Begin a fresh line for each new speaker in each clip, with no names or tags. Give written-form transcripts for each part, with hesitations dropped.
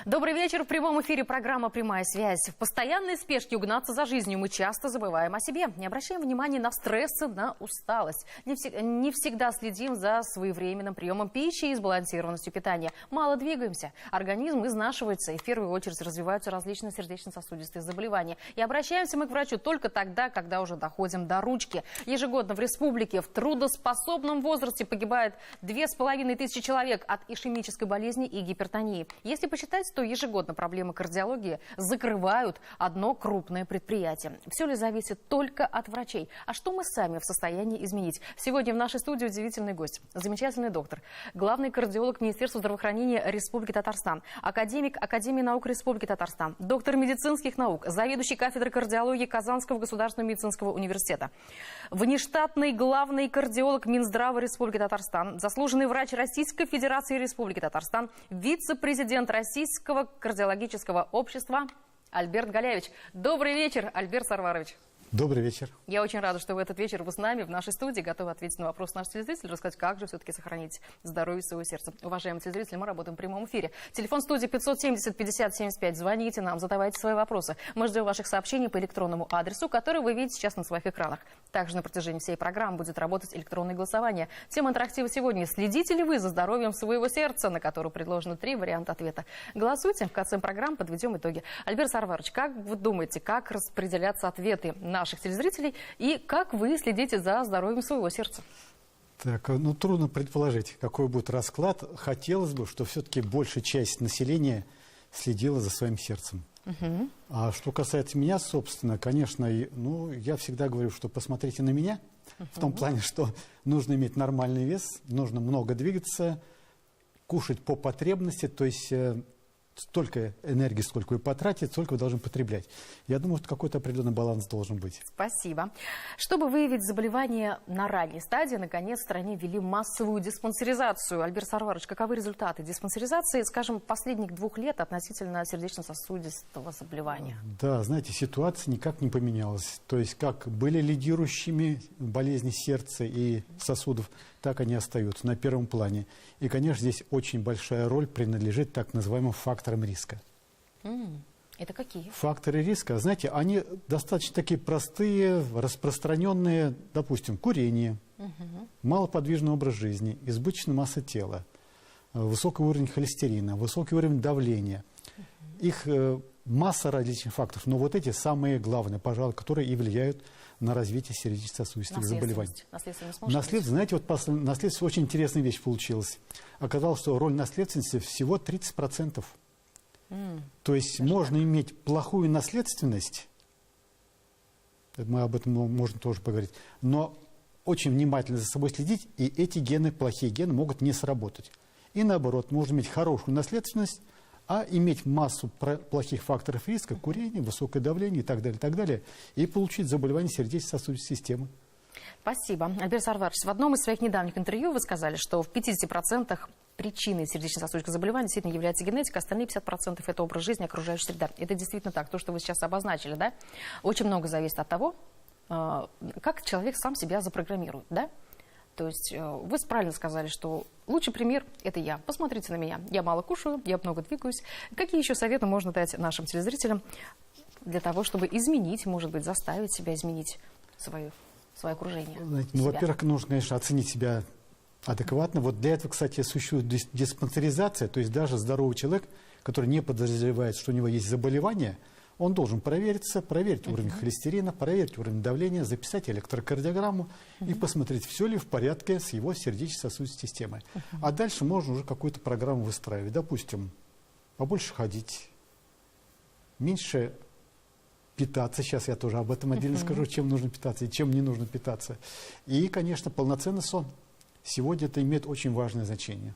Добрый вечер. В прямом эфире программа «Прямая связь». В постоянной спешке угнаться за жизнью мы часто забываем о себе. Не обращаем внимания на стрессы, на усталость. Не всегда следим за своевременным приемом пищи и сбалансированностью питания. Мало двигаемся. Организм изнашивается, и в первую очередь развиваются различные сердечно-сосудистые заболевания. И обращаемся мы к врачу только тогда, когда уже доходим до ручки. Ежегодно в республике в трудоспособном возрасте погибает 2500 человек от ишемической болезни и гипертонии. Если посчитать, то ежегодно проблемы кардиологии закрывают одно крупное предприятие. Все ли зависит только от врачей? А что мы сами в состоянии изменить? Сегодня в нашей студии удивительный гость. Замечательный доктор, главный кардиолог Министерства здравоохранения Республики Татарстан, академик Академии наук Республики Татарстан, доктор медицинских наук, заведующий кафедрой кардиологии Казанского государственного медицинского университета, внештатный главный кардиолог Минздрава Республики Татарстан, заслуженный врач Российской Федерации Республики Татарстан, вице-президент Российского кардиологического общества Альберт Галяевич. Добрый вечер, Альберт Сарварович.
Добрый вечер.
Я очень рада, что в этот вечер вы с нами, в нашей студии, готовы ответить на вопрос наших телезрителей, рассказать, как же все-таки сохранить здоровье своего сердца. Уважаемые телезрители, мы работаем в прямом эфире. Телефон студии 570-50-75. Звоните нам, задавайте свои вопросы. Мы ждем ваших сообщений по электронному адресу, который вы видите сейчас на своих экранах. Также на протяжении всей программы будет работать электронное голосование. Тема интерактива сегодня: следите ли вы за здоровьем своего сердца, на которую предложено 3 варианта ответа. Голосуйте, в конце программы подведем итоги. Альберт Сарварович, как вы думаете, как распределяться ответы наших телезрителей и как вы следите за здоровьем своего сердца?
Так, трудно предположить, какой будет расклад. Хотелось бы, чтобы все-таки большая часть населения следила за своим сердцем. А что касается меня, собственно, конечно, я всегда говорю, что посмотрите на меня, в том плане, что нужно иметь нормальный вес, нужно много двигаться, кушать по потребности, то есть столько энергии, сколько вы потратите, столько вы должны потреблять. Я думаю, что какой-то определенный баланс должен быть.
Спасибо. Чтобы выявить заболевание на ранней стадии, наконец, в стране ввели массовую диспансеризацию. Альберт Сарварович, каковы результаты диспансеризации, скажем, последних 2 лет относительно сердечно-сосудистого заболевания?
Да, знаете, ситуация никак не поменялась. То есть, как были лидирующими болезни сердца и сосудов, так они остаются на первом плане. И, конечно, здесь очень большая роль принадлежит так называемым факторам риска.
Это какие?
Факторы риска, знаете, они достаточно такие простые, распространенные, допустим, курение, малоподвижный образ жизни, избыточная масса тела, высокий уровень холестерина, высокий уровень давления. Их масса различных факторов, но вот эти самые главные, пожалуй, которые и влияют на развитие сердечно-сосудистых заболеваний. Наследственность, знаете, вот наследственность очень интересная вещь получилась. Оказалось, что роль наследственности всего 30%. То есть можно иметь плохую наследственность, мы об этом можем тоже поговорить, но очень внимательно за собой следить, и эти гены, плохие гены, могут не сработать. И наоборот, можно иметь хорошую наследственность, а иметь массу плохих факторов риска, курение, высокое давление и так далее, и получить заболевание сердечно-сосудистой системы.
Спасибо. Альберт Сарварович, в одном из своих недавних интервью вы сказали, что в 50% причиной сердечно-сосудистых заболеваний действительно является генетика, остальные 50% это образ жизни, окружающая среда. Это действительно так, то, что вы сейчас обозначили, да? Очень много зависит от того, как человек сам себя запрограммирует, да? То есть вы правильно сказали, что лучший пример – это я. Посмотрите на меня. Я мало кушаю, я много двигаюсь. Какие еще советы можно дать нашим телезрителям для того, чтобы изменить, может быть, заставить себя изменить свое окружение?
Во-первых, нужно, конечно, оценить себя адекватно. Вот для этого, кстати, существует диспансеризация. То есть даже здоровый человек, который не подозревает, что у него есть заболевание, он должен провериться, проверить уровень холестерина, проверить уровень давления, записать электрокардиограмму и посмотреть, все ли в порядке с его сердечно-сосудистой системой. А дальше можно уже какую-то программу выстраивать. Допустим, побольше ходить, меньше питаться. Сейчас я тоже об этом отдельно скажу, чем нужно питаться и чем не нужно питаться. И, конечно, полноценный сон. Сегодня это имеет очень важное значение.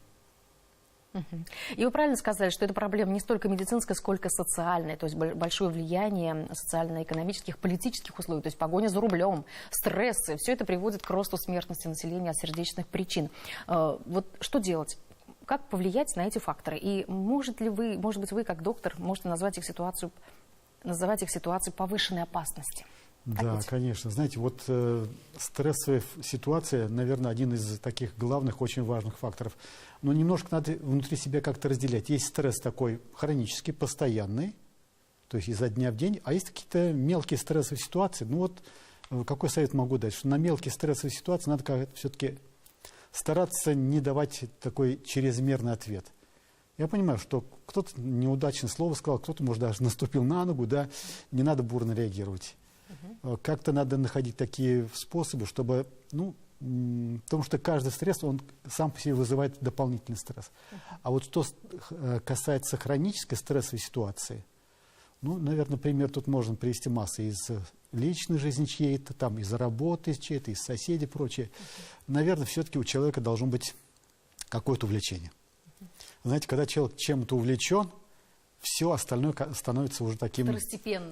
И вы правильно сказали, что эта проблема не столько медицинская, сколько социальная, то есть большое влияние социально-экономических, политических условий, то есть погоня за рублем, стрессы, все это приводит к росту смертности населения от сердечных причин. Вот что делать? Как повлиять на эти факторы? И может быть, вы как доктор можете называть их ситуацией повышенной опасности?
Да, конечно. Знаете, вот стрессовая ситуация, наверное, один из таких главных, очень важных факторов. Но немножко надо внутри себя как-то разделять. Есть стресс такой хронический, постоянный, то есть изо дня в день, а есть какие-то мелкие стрессовые ситуации. Ну вот, какой совет могу дать? Что на мелкие стрессовые ситуации надо как-то все-таки стараться не давать такой чрезмерный ответ. Я понимаю, что кто-то неудачное слово сказал, кто-то, может, даже наступил на ногу, да, не надо бурно реагировать. Как-то надо находить такие способы, чтобы, ну, потому что каждый стресс, он сам по себе вызывает дополнительный стресс. А вот что касается хронической стрессовой ситуации, ну, наверное, пример тут можно привести массу из личной жизни чьей-то, там, из работы чьей-то, из соседей и прочее. Наверное, все-таки у человека должно быть какое-то увлечение. Знаете, когда человек чем-то увлечен, все остальное становится уже таким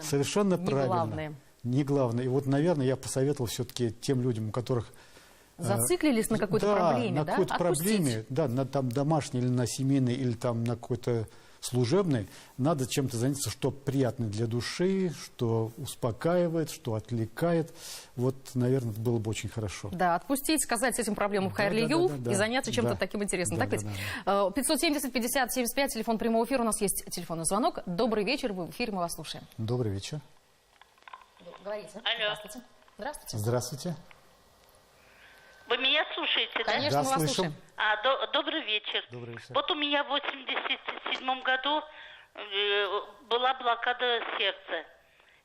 совершенно правильным. Не главное. И вот, наверное, я посоветовал все-таки тем людям, у которых
зациклились на какой-то проблеме,
на какой-то проблеме, да, на там домашней или на семейной, или там на какой-то служебной, надо чем-то заняться, что приятно для души, что успокаивает, что отвлекает. Вот, наверное, было бы очень хорошо.
Да, отпустить, сказать с этим проблемам хайр-ли-ю и заняться чем-то таким интересным. Так ведь? 570-50-75, телефон прямого эфира, у нас есть телефонный звонок. Добрый вечер, вы в эфире, мы вас слушаем.
Добрый вечер.
Говорите.
Алло.
Здравствуйте. Здравствуйте.
Здравствуйте.
Вы меня слушаете, да?
Конечно,
Да,
мы вас
слышим.
слушаем.
Добрый вечер.
Добрый вечер.
Вот у меня в 87 году была блокада сердца.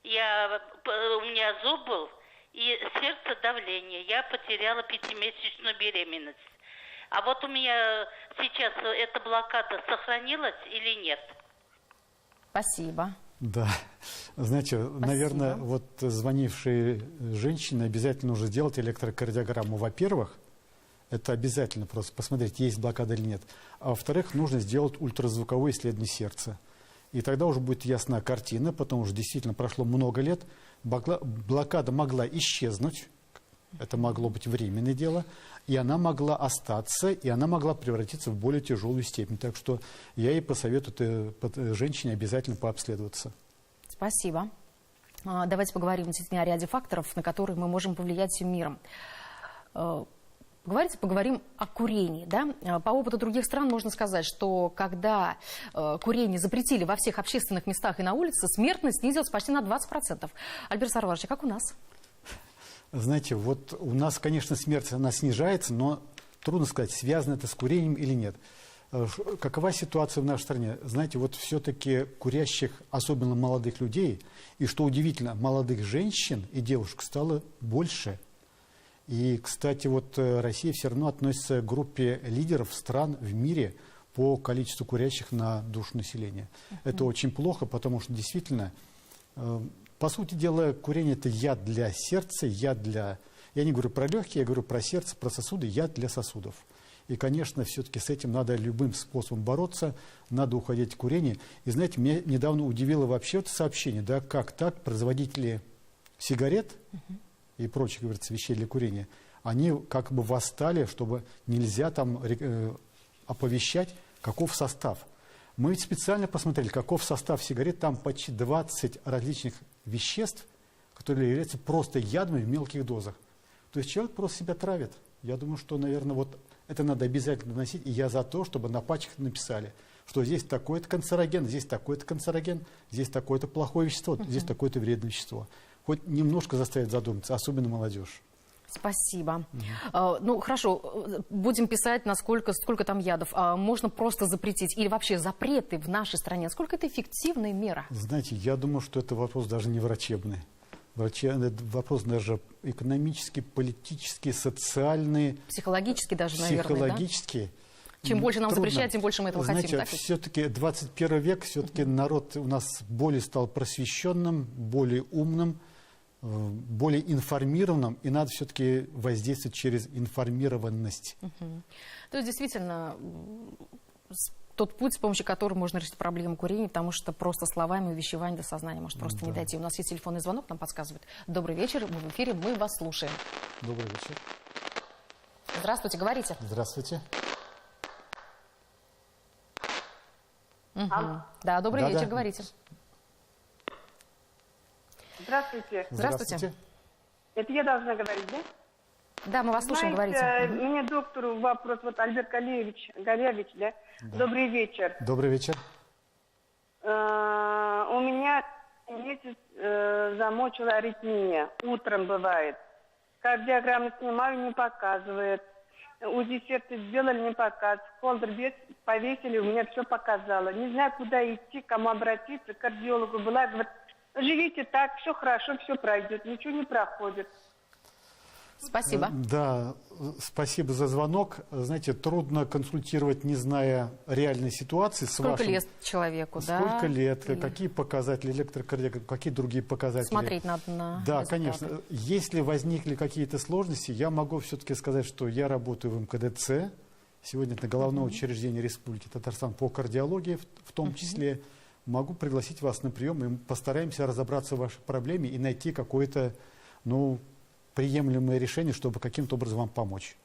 У меня зуб был, и сердце давление. Я потеряла 5-месячную беременность. А вот у меня сейчас эта блокада сохранилась или нет?
Спасибо.
Да. Знаете, наверное, вот звонившие женщины обязательно нужно сделать электрокардиограмму. Во-первых, это обязательно просто посмотреть, есть блокада или нет. А во-вторых, нужно сделать ультразвуковое исследование сердца. И тогда уже будет ясна картина, потому что действительно прошло много лет. Блокада могла исчезнуть, это могло быть временное дело, и она могла остаться, и она могла превратиться в более тяжелую степень. Так что я ей посоветую женщине обязательно пообследоваться.
Спасибо. Давайте поговорим действительно о ряде факторов, на которые мы можем повлиять всем миром. Поговорим о курении. Да? По опыту других стран можно сказать, что когда курение запретили во всех общественных местах и на улице, смертность снизилась почти на 20%. Альберт Сарварович, а как у нас?
Знаете, вот у нас, конечно, смерть, она снижается, но трудно сказать, связано это с курением или нет. Какова ситуация в нашей стране? Знаете, вот все-таки курящих, особенно молодых людей, и, что удивительно, молодых женщин и девушек стало больше. И, кстати, вот Россия все равно относится к группе лидеров стран в мире по количеству курящих на душу населения. Это очень плохо, потому что действительно... По сути дела, курение – это яд для сердца, яд для... Я не говорю про легкие, я говорю про сердце, про сосуды, яд для сосудов. И, конечно, все-таки с этим надо любым способом бороться, надо уходить от курения. И, знаете, меня недавно удивило вообще это сообщение, да, как так производители сигарет и прочих, говорится, вещей для курения, они как бы восстали, чтобы нельзя там оповещать, каков состав. Мы ведь специально посмотрели, каков состав сигарет. Там почти 20 различных веществ, которые являются просто ядом в мелких дозах. То есть человек просто себя травит. Я думаю, что, наверное, вот это надо обязательно доносить. И я за то, чтобы на пачках написали, что здесь такой-то канцероген, здесь такой-то канцероген, здесь такое-то плохое вещество, здесь такое-то вредное вещество. Хоть немножко заставить задуматься, особенно молодежь.
Спасибо. Ну, хорошо, будем писать, сколько там ядов. Можно просто запретить? Или вообще запреты в нашей стране? Насколько это эффективная мера?
Знаете, я думаю, что это вопрос даже не врачебный. Это вопрос даже экономический, политический, социальный.
Психологический даже, наверное,
психологический.
Да? Чем больше нам запрещают, тем больше мы этого
хотим.
Знаете,
все-таки 21 век, все-таки народ у нас более стал просвещенным, более умным, более информированным, и надо все-таки воздействовать через информированность.
То есть, действительно, тот путь, с помощью которого можно решить проблему курения, потому что просто словами увещевания до сознания может просто не дойти. У нас есть телефонный звонок, нам подсказывает. Добрый вечер, вы в эфире, мы вас слушаем.
Добрый вечер.
Здравствуйте, говорите.
Здравствуйте.
Да, добрый вечер, говорите.
Здравствуйте.
Здравствуйте.
Это я должна говорить, да?
Да, мы вас слушаем,
Знаете,
говорите.
мне доктору вопрос, вот Альберт Галевич, да? Добрый вечер.
Добрый вечер.
У меня месяц замочила аритмия. Утром бывает. Кардиограмму снимаю, не показывает. УЗИ сердца сделали, не показывает. Холдер повесили, у меня все показало. Не знаю, куда идти, к кому обратиться. К кардиологу была, говорит, живите так, все хорошо, все пройдет. Ничего не проходит.
Спасибо.
Да, спасибо за звонок. Знаете, трудно консультировать, не зная реальной ситуации.
Сколько лет человеку, да?
Сколько лет, какие показатели электрокардиограммы, какие другие показатели.
Смотреть надо на
Да,
результаты.
конечно. Если возникли какие-то сложности, я могу все-таки сказать, что я работаю в МКДЦ. Сегодня это Головное учреждение Республики Татарстан по кардиологии в том числе. Могу пригласить вас на прием, и мы постараемся разобраться в вашей проблеме и найти какое-то, приемлемое решение, чтобы каким-то образом вам помочь.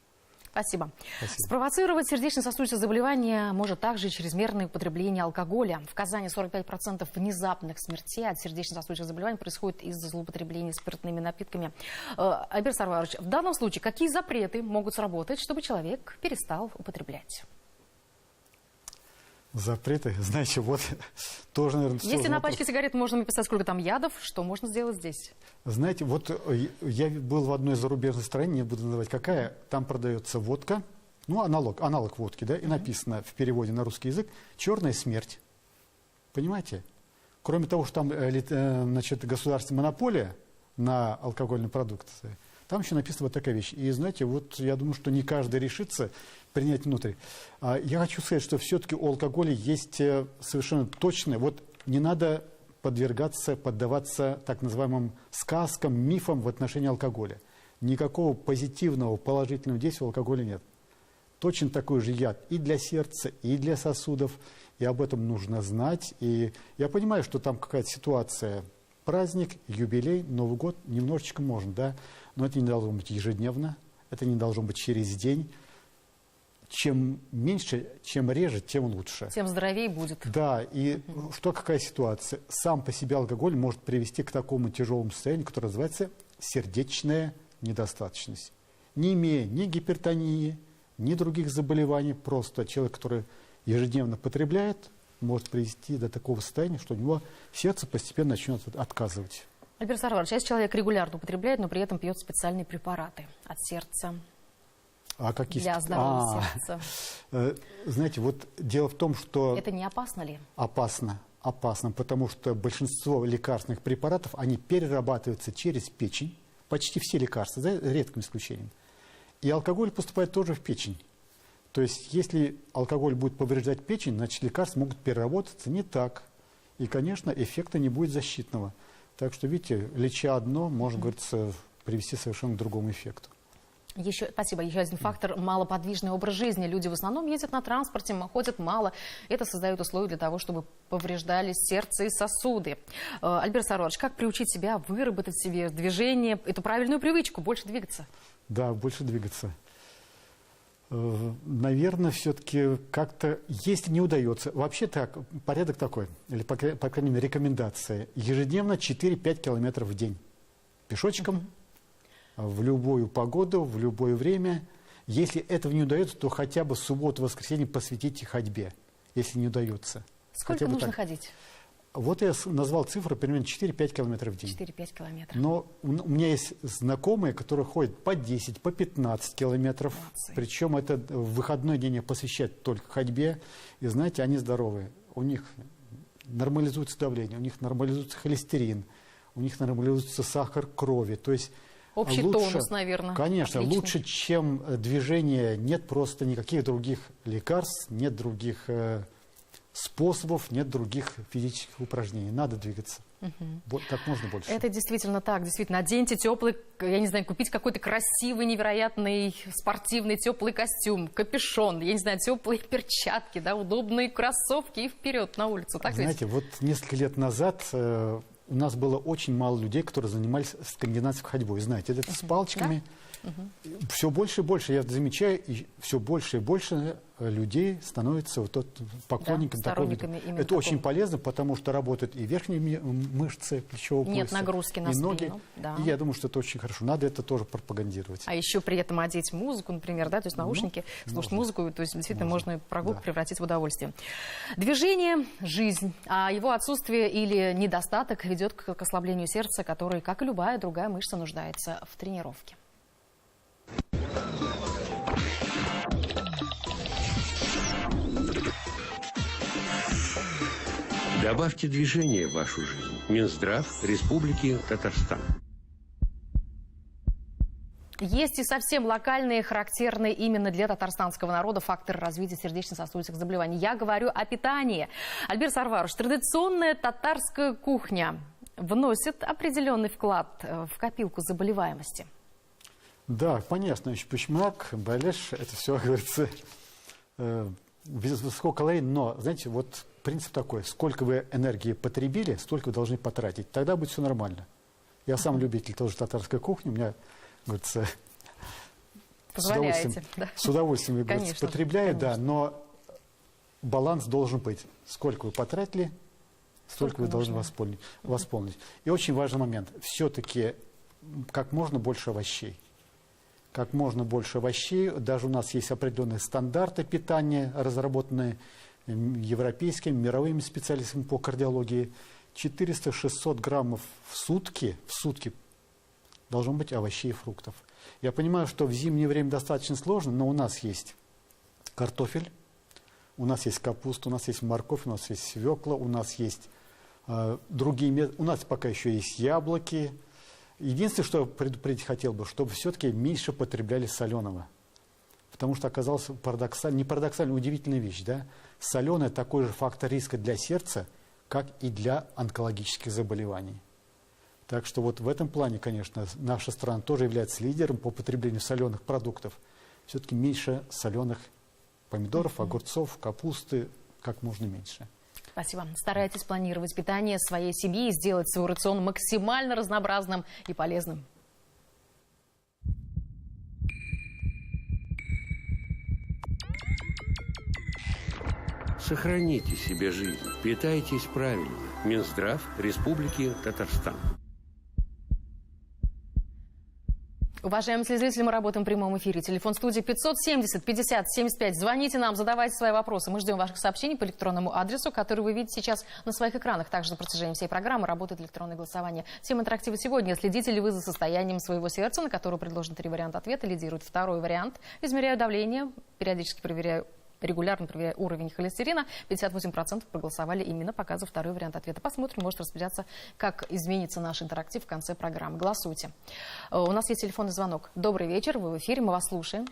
Спасибо.
Спасибо.
Спровоцировать сердечно-сосудистые заболевания может также чрезмерное употребление алкоголя. В Казани 45% внезапных смертей от сердечно-сосудистых заболеваний происходит из-за злоупотребления спиртными напитками. Альберт Сарварович, в данном случае какие запреты могут сработать, чтобы человек перестал употреблять?
Запреты, знаете, вот тоже, наверное,
Если
сложный
на
вопрос.
пачке сигарет можно написать, сколько там ядов, что можно сделать здесь?
Знаете, вот я был в одной зарубежной стране, не буду называть какая, там продается водка, аналог водки, да, и написано в переводе на русский язык «черная смерть». Понимаете? Кроме того, что там государственная монополия на алкогольные продукты, там еще написана вот такая вещь. И знаете, вот я думаю, что не каждый решится принять внутрь. Я хочу сказать, что все-таки у алкоголя есть совершенно точное, вот не надо поддаваться так называемым сказкам, мифам в отношении алкоголя. Никакого позитивного, положительного действия у алкоголя нет. Точно такой же яд и для сердца, и для сосудов, и об этом нужно знать. И я понимаю, что там какая-то ситуация, праздник, юбилей, Новый год, немножечко можно, да, но это не должно быть ежедневно, это не должно быть через день. Чем меньше, чем реже, тем лучше.
Тем здоровее будет.
Да, и какая ситуация? Сам по себе алкоголь может привести к такому тяжелому состоянию, которое называется сердечная недостаточность. Не имея ни гипертонии, ни других заболеваний, просто человек, который ежедневно потребляет, может привести до такого состояния, что у него сердце постепенно начнет отказывать.
Альберт Сарварович, если человек регулярно употребляет, но при этом пьет специальные препараты от сердца, для здоровья сердца.
Знаете, вот дело в том, что...
Это не опасно ли?
Опасно, потому что большинство лекарственных препаратов, они перерабатываются через печень, почти все лекарства, за редким исключением. И алкоголь поступает тоже в печень. То есть, если алкоголь будет повреждать печень, значит, лекарства могут переработаться не так. И, конечно, эффекта не будет защитного. Так что, видите, леча одно, может, говорится, привести совершенно к другому эффекту.
Спасибо. Еще один фактор – малоподвижный образ жизни. Люди в основном ездят на транспорте, ходят мало. Это создает условия для того, чтобы повреждались сердце и сосуды. Альберт Сарварович, как приучить себя выработать себе движение, эту правильную привычку, больше двигаться?
Да, больше двигаться. Наверное, все-таки как-то, если не удается, вообще так, порядок такой, или, по крайней мере, рекомендация, ежедневно 4-5 километров в день пешочком, в любую погоду, в любое время. Если этого не удается, то хотя бы субботу-воскресенье посвятите ходьбе, если не удается.
Сколько нужно ходить?
Вот я назвал цифру примерно 4-5 километров в день.
4-5 километров.
Но у меня есть знакомые, которые ходят по 10, по 15 километров.
Молодцы.
Причем это в выходной день посвящают только ходьбе. И знаете, они здоровые. У них нормализуется давление, у них нормализуется холестерин, у них нормализуется сахар крови. То есть
общий тонус, наверное.
Конечно,
отличный.
Лучше, чем движение. Нет просто никаких других лекарств, нет других способов, нет других физических упражнений. Надо двигаться. Как можно больше.
Это действительно так. Действительно, оденьте теплый, я не знаю, купить какой-то красивый, невероятный, спортивный теплый костюм, капюшон, я не знаю, теплые перчатки, да, удобные кроссовки и вперед на улицу. Так
знаете,
ведь?
вот несколько лет назад у нас было очень мало людей, которые занимались скандинавской ходьбой. Знаете, это с палочками.
Да?
Все больше и больше, я замечаю, и все больше и больше людей становятся поклонниками такого вида. Это очень полезно, потому что работают и верхние мышцы плечевого пояса,
нет нагрузки на спину,
ноги. Да. И я думаю, что это очень хорошо. Надо это тоже пропагандировать.
А еще при этом одеть музыку, например, да, то есть наушники, слушать музыку, то есть действительно можно прогулку превратить в удовольствие. Движение – жизнь, а его отсутствие или недостаток ведет к ослаблению сердца, который, как и любая другая мышца, нуждается в тренировке.
Добавьте движение в вашу жизнь. Минздрав Республики Татарстан.
Есть и совсем локальные, характерные именно для татарстанского народа факторы развития сердечно-сосудистых заболеваний. Я говорю о питании. Альбер Сарварович, традиционная татарская кухня вносит определенный вклад в копилку заболеваемости.
Да, понятно. Почмак, балеш, это все, говорится, высококалорийно. Но, знаете, вот принцип такой. Сколько вы энергии потребили, столько вы должны потратить. Тогда будет все нормально. Я сам любитель тоже татарской кухни. У меня, говорится, с удовольствием говорится, потребляю, да, но баланс должен быть. Сколько вы потратили, столько вы должны восполнить. И очень важный момент. Все-таки как можно больше овощей. Как можно больше овощей. Даже у нас есть определенные стандарты питания, разработанные европейскими, мировыми специалистами по кардиологии. 400-600 граммов в сутки должно быть овощей и фруктов. Я понимаю, что в зимнее время достаточно сложно, но у нас есть картофель, у нас есть капуста, у нас есть морковь, у нас есть свекла, у нас есть у нас пока еще есть яблоки. Единственное, что предупредить хотел бы, чтобы все-таки меньше потребляли соленого. Потому что оказалась удивительная вещь. Да? Соленое такой же фактор риска для сердца, как и для онкологических заболеваний. Так что вот в этом плане, конечно, наша страна тоже является лидером по потреблению соленых продуктов. Все-таки меньше соленых помидоров, огурцов, капусты, как можно меньше.
Спасибо. Старайтесь планировать питание своей семьи и сделать свой рацион максимально разнообразным и полезным.
Сохраните себе жизнь. Питайтесь правильно. Минздрав Республики Татарстан.
Уважаемые телезрители, мы работаем в прямом эфире. Телефон студии 570-50-75. Звоните нам, задавайте свои вопросы. Мы ждем ваших сообщений по электронному адресу, который вы видите сейчас на своих экранах. Также на протяжении всей программы работает электронное голосование. Тема интерактива сегодня. Следите ли вы за состоянием своего сердца, на которое предложено 3 варианта ответа. Лидирует второй вариант. Измеряю давление, периодически регулярно проверяя уровень холестерина. 58% проголосовали именно, показывая второй вариант ответа. Посмотрим, может распределяться, как изменится наш интерактив в конце программы. Голосуйте. У нас есть телефонный звонок. Добрый вечер, вы в эфире, мы вас слушаем.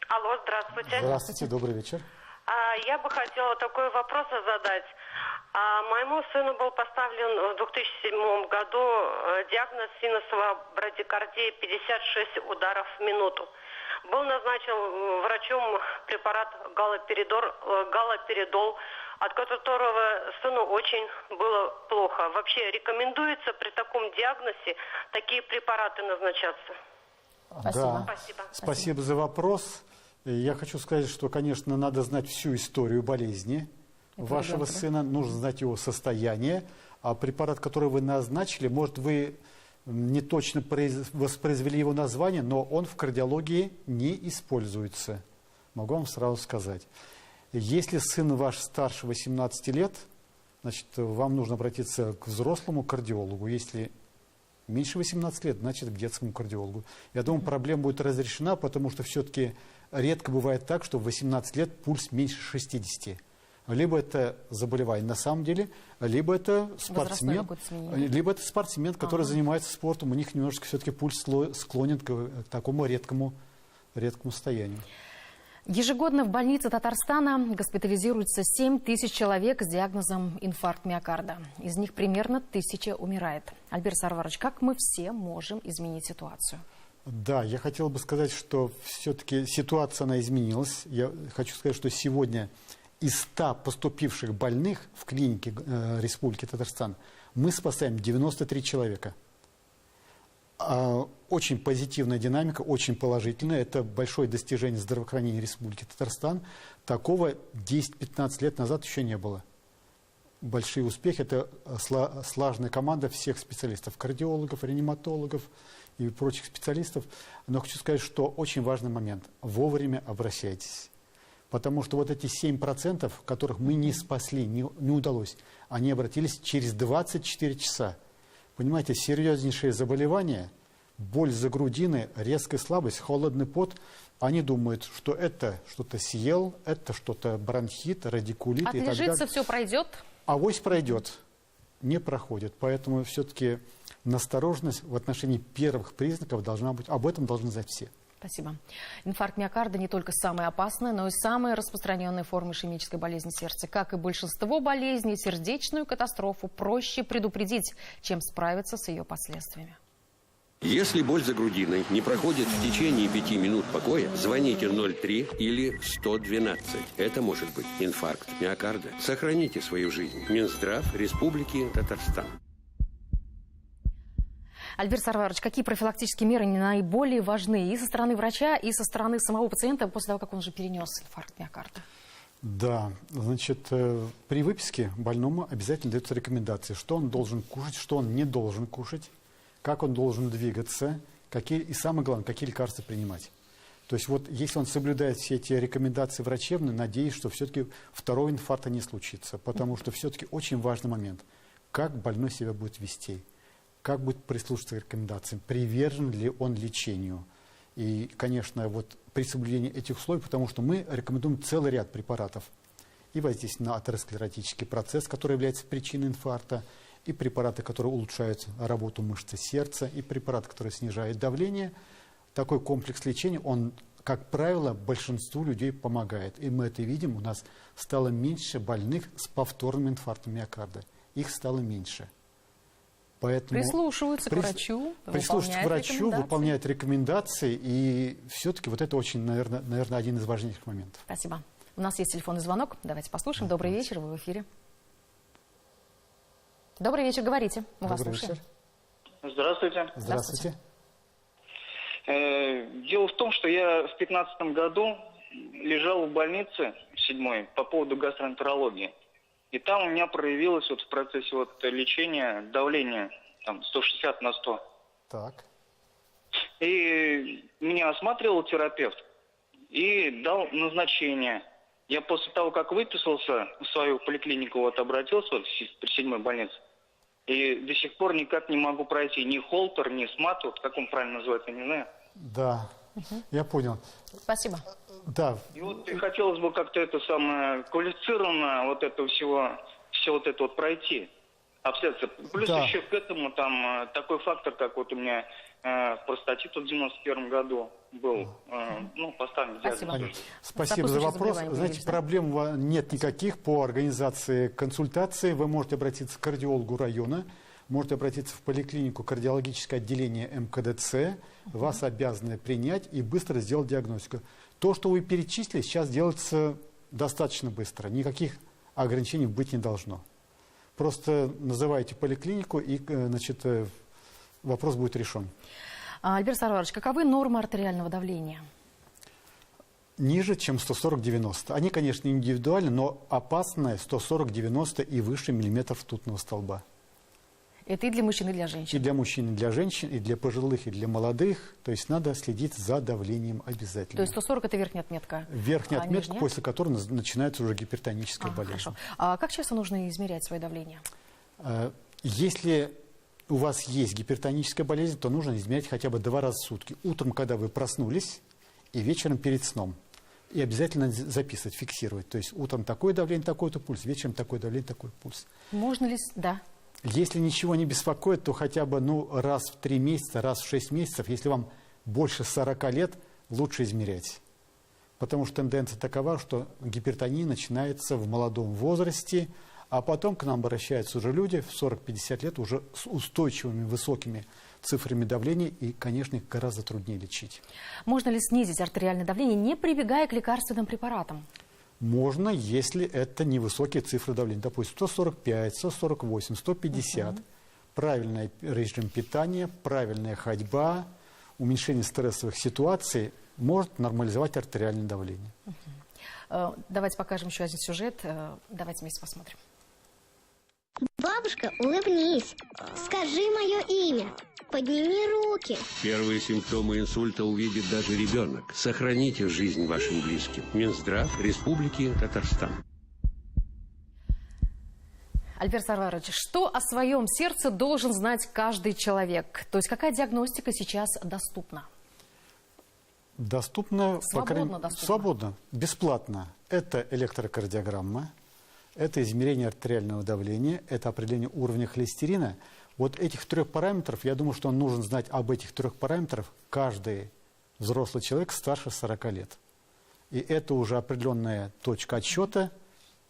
Алло, здравствуйте.
Здравствуйте, добрый вечер.
Я бы хотела такой вопрос задать. Моему сыну был поставлен в 2007 году диагноз синусовая брадикардия 56 ударов в минуту. Был назначен врачом препарат галоперидол, от которого сыну очень было плохо. Вообще рекомендуется при таком диагнозе такие препараты назначаться?
Спасибо.
Да. Спасибо за вопрос. Я хочу сказать, что, конечно, надо знать всю историю болезни вашего сына, нужно знать его состояние. А препарат, который вы назначили, может, вы не точно воспроизвели его название, но он в кардиологии не используется. Могу вам сразу сказать. Если сын ваш старше 18 лет, значит, вам нужно обратиться к взрослому кардиологу. Если меньше 18 лет, значит, к детскому кардиологу. Я думаю, проблема будет разрешена, потому что все-таки редко бывает так, что в 18 лет пульс меньше 60. Либо это заболевание на самом деле, либо это спортсмен, который занимается спортом. У них немножко все-таки пульс склонен к такому редкому состоянию.
Ежегодно в больнице Татарстана госпитализируется 7 тысяч человек с диагнозом инфаркт миокарда. Из них примерно 1000 умирает. Альбер Сарварович, как мы все можем изменить ситуацию?
Да, я хотел бы сказать, что все-таки ситуация она изменилась. Я хочу сказать, что сегодня из 100 поступивших больных в клинике Республики Татарстан мы спасаем 93 человека. Очень позитивная динамика, очень положительная. Это большое достижение здравоохранения Республики Татарстан. Такого 10-15 лет назад еще не было. Большие успехи. Это слаженная команда всех специалистов, кардиологов, реаниматологов и прочих специалистов. Но хочу сказать, что очень важный момент. Вовремя обращайтесь. Потому что вот эти 7%, которых мы не спасли, не удалось, они обратились через 24 часа. Понимаете, серьезнейшие заболевания, боль за грудиной, резкая слабость, холодный пот, они думают, что это что-то съел, это что-то бронхит, радикулит и так далее.
Отлежится, все пройдет?
Авось пройдет, не проходит. Поэтому все-таки настороженность в отношении первых признаков должна быть, об этом должны знать все.
Спасибо. Инфаркт миокарда не только самая опасная, но и самая распространенная форма ишемической болезни сердца. Как и большинство болезней, сердечную катастрофу проще предупредить, чем справиться с ее последствиями.
Если боль за грудиной не проходит в течение 5 минут покоя, звоните 03 или 112. Это может быть инфаркт миокарда. Сохраните свою жизнь. Минздрав Республики Татарстан.
Альберт Сарварович, какие профилактические меры наиболее важны и со стороны врача, и со стороны самого пациента после того, как он уже перенес инфаркт миокарда?
Да, значит, при выписке больному обязательно даются рекомендации, что он должен кушать, что он не должен кушать, как он должен двигаться, и самое главное, какие лекарства принимать. То есть вот если он соблюдает все эти рекомендации врачебные, надеюсь, что все-таки второго инфаркта не случится, потому что все-таки очень важный момент, как больной себя будет вести. Как будет прислушиваться к рекомендациям, привержен ли он лечению. И, конечно, вот при соблюдении этих условий, потому что мы рекомендуем целый ряд препаратов. И воздействие на атеросклеротический процесс, который является причиной инфаркта, и препараты, которые улучшают работу мышцы сердца, и препараты, которые снижают давление. Такой комплекс лечения, он, как правило, большинству людей помогает. И мы это видим, у нас стало меньше больных с повторным инфарктом миокарда. Их стало меньше. Поэтому
прислушиваются к врачу,
выполняют рекомендации, и все-таки вот это очень, наверное, один из важнейших моментов.
Спасибо. У нас есть телефонный звонок. Давайте послушаем. Добрый вечер, вы в эфире. Добрый вечер, говорите. Мы вас слушаем.
Здравствуйте.
Здравствуйте.
Дело в том, что я в 2015 году лежал в больнице, в 7-й, по поводу гастроэнтерологии. И там у меня проявилось вот в процессе лечения давление там, 160 на 100.
Так.
И меня осматривал терапевт и дал назначение. Я после того, как выписался в свою поликлинику, обратился при 7-й больнице. И до сих пор никак не могу пройти ни холтер, ни смат, как он правильно называется, не знаю.
Да, я понял.
Спасибо.
Да.
И хотелось бы как-то это самое квалифицированно все это пройти. Обстоятельства. Плюс еще к этому там такой фактор, как у меня простатит в 91 году был поставлен диагноз.
Спасибо за вопрос. Знаете, проблем нет никаких по организации консультации. Вы можете обратиться к кардиологу района, можете обратиться в поликлинику кардиологическое отделение МКДЦ. Вас обязаны принять и быстро сделать диагностику. То, что вы перечислили, сейчас делается достаточно быстро. Никаких ограничений быть не должно. Просто называйте поликлинику, и вопрос будет решен.
Альберт Сарварович, каковы нормы артериального давления?
Ниже, чем 140-90. Они, конечно, индивидуальны, но опасные 140-90 и выше миллиметров ртутного столба.
Это и для мужчин, и для женщин?
И для мужчин, и для женщин, и для пожилых, и для молодых. То есть надо следить за давлением обязательно.
То есть 140 – это верхняя отметка?
Верхняя отметка, после которой начинается уже гипертоническая болезнь.
Хорошо. А как часто нужно измерять свое давление?
Если у вас есть гипертоническая болезнь, то нужно измерять хотя бы 2 раза в сутки. Утром, когда вы проснулись, и вечером перед сном. И обязательно записывать, фиксировать. То есть утром такое давление, такой-то пульс, вечером такое давление, такой пульс.
Можно ли... Да.
Если ничего не беспокоит, то хотя бы раз в 3 месяца, раз в 6 месяцев, если вам больше 40 лет, лучше измерять. Потому что тенденция такова, что гипертония начинается в молодом возрасте, а потом к нам обращаются уже люди в 40-50 лет уже с устойчивыми высокими цифрами давления, и, конечно, их гораздо труднее лечить.
Можно ли снизить артериальное давление, не прибегая к лекарственным препаратам?
Можно, если это невысокие цифры давления. Допустим, 145, 148, 150. правильный режим питания, правильная ходьба, уменьшение стрессовых ситуаций может нормализовать артериальное давление.
Давайте покажем еще один сюжет. Давайте вместе посмотрим.
Бабушка, улыбнись. Скажи мое имя. Подними руки.
Первые симптомы инсульта увидит даже ребенок. Сохраните жизнь вашим близким. Минздрав Республики Татарстан.
Альберт Сарварович, что о своем сердце должен знать каждый человек? То есть какая диагностика сейчас доступна?
Доступно,
Свободно.
свободно, бесплатно. Это электрокардиограмма, это измерение артериального давления, это определение уровня холестерина. Вот этих 3 параметров, я думаю, что нужно знать об этих 3 параметрах каждый взрослый человек старше 40 лет. И это уже определенная точка отсчета.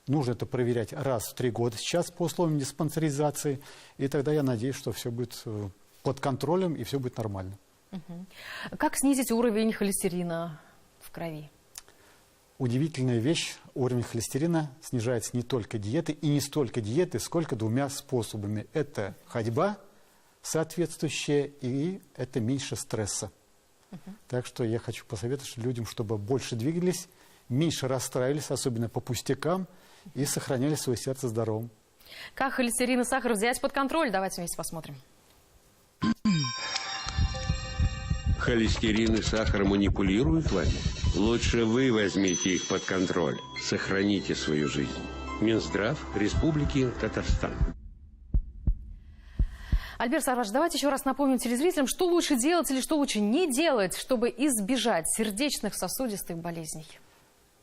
Нужно это проверять раз в 3 года сейчас по условиям диспансеризации. И тогда я надеюсь, что все будет под контролем и все будет нормально.
Как снизить уровень холестерина в крови?
Удивительная вещь. Уровень холестерина снижается не только диетой, и не столько диеты, сколько 2 способами. Это ходьба соответствующая, и это меньше стресса. Так что я хочу посоветовать людям, чтобы больше двигались, меньше расстраивались, особенно по пустякам, и сохраняли свое сердце здоровым.
Как холестерин и сахар взять под контроль? Давайте вместе посмотрим.
Холестерин и сахар манипулируют вами? Лучше вы возьмите их под контроль. Сохраните свою жизнь. Минздрав Республики Татарстан.
Альберт Сарварович, давайте еще раз напомним телезрителям, что лучше делать или что лучше не делать, чтобы избежать сердечных сосудистых болезней.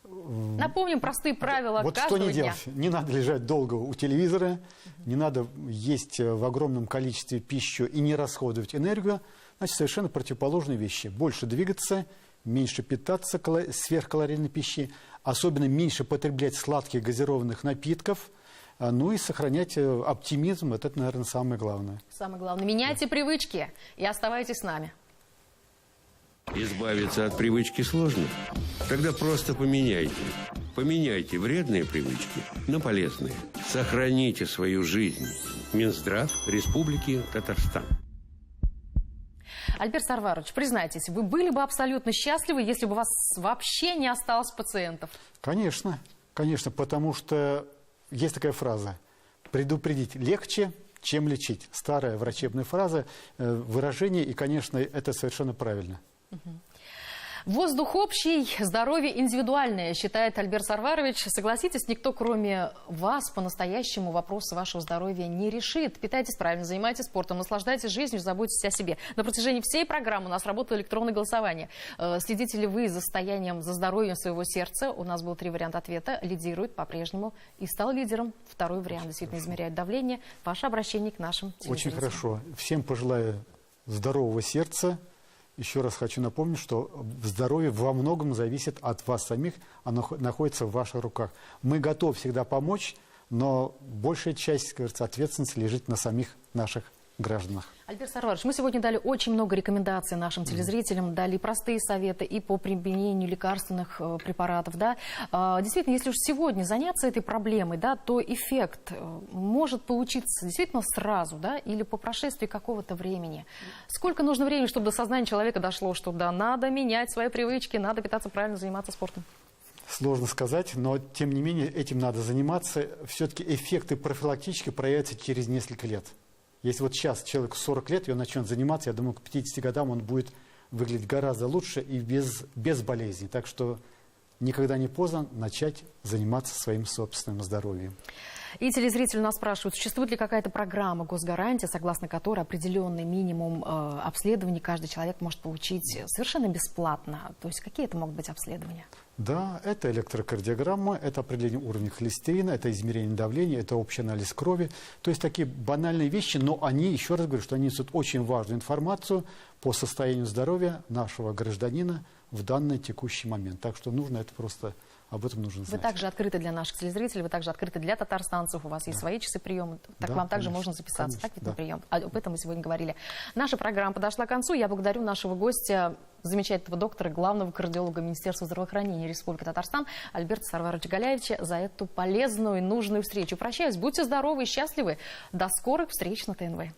Напомним простые правила
вот
каждого
что не
дня.
делать? Не надо лежать долго у телевизора, не надо есть в огромном количестве пищу и не расходовать энергию. Значит, совершенно противоположные вещи. Больше двигаться, меньше питаться сверхкалорийной пищей, особенно меньше потреблять сладких газированных напитков, ну и сохранять оптимизм. Вот это, наверное, самое главное.
Самое главное. Меняйте привычки и оставайтесь с нами.
Избавиться от привычки сложно? Тогда просто поменяйте. Поменяйте вредные привычки на полезные. Сохраните свою жизнь. Минздрав Республики Татарстан.
Альберт Сарварович, признайтесь, вы были бы абсолютно счастливы, если бы у вас вообще не осталось пациентов?
Конечно, конечно, потому что есть такая фраза: предупредить легче, чем лечить. Старая врачебная фраза, выражение, и, конечно, это совершенно правильно.
Воздух общий, здоровье индивидуальное, считает Альберт Сарварович. Согласитесь, никто, кроме вас, по-настоящему вопросы вашего здоровья не решит. Питайтесь правильно, занимайтесь спортом, наслаждайтесь жизнью, заботьтесь о себе. На протяжении всей программы у нас работало электронное голосование. Следите ли вы за состоянием, за здоровьем своего сердца? У нас было 3 варианта ответа. Лидирует по-прежнему и стал лидером. 2-й вариант действительно измеряет давление. Ваше обращение к нашим телезрителям.
Очень хорошо. Всем пожелаю здорового сердца. Еще раз хочу напомнить, что здоровье во многом зависит от вас самих, оно находится в ваших руках. Мы готовы всегда помочь, но большая часть, кажется, ответственности лежит на самих наших гражданах.
Альберт Сарварович, мы сегодня дали очень много рекомендаций нашим телезрителям, дали простые советы и по применению лекарственных препаратов. Да? Действительно, если уж сегодня заняться этой проблемой, да, то эффект может получиться действительно сразу, да, или по прошествии какого-то времени. Сколько нужно времени, чтобы до сознания человека дошло, что да, надо менять свои привычки, надо питаться правильно, заниматься спортом?
Сложно сказать, но тем не менее этим надо заниматься. Все-таки эффекты профилактически проявятся через несколько лет. Если вот сейчас человеку 40 лет, и он начнет заниматься, я думаю, к 50 годам он будет выглядеть гораздо лучше и без болезней. Так что никогда не поздно начать заниматься своим собственным здоровьем.
И телезрители нас спрашивают, существует ли какая-то программа госгарантии, согласно которой определенный минимум обследований каждый человек может получить совершенно бесплатно. То есть какие это могут быть обследования?
Да, это электрокардиограмма, это определение уровня холестерина, это измерение давления, это общий анализ крови. То есть такие банальные вещи, но они, еще раз говорю, что они несут очень важную информацию по состоянию здоровья нашего гражданина в данный текущий момент. Так что нужно это просто... Об этом нужно знать.
Вы также открыты для наших телезрителей, вы также открыты для татарстанцев, у вас есть свои часы приема, так
да,
вам также
конечно,
можно записаться,
конечно,
так ведь
да.
на прием. Об этом мы сегодня говорили. Наша программа подошла к концу. Я благодарю нашего гостя, замечательного доктора, главного кардиолога Министерства здравоохранения Республики Татарстан Альберта Сарваровича Галяевича за эту полезную и нужную встречу. Прощаюсь, будьте здоровы и счастливы. До скорых встреч на ТНВ.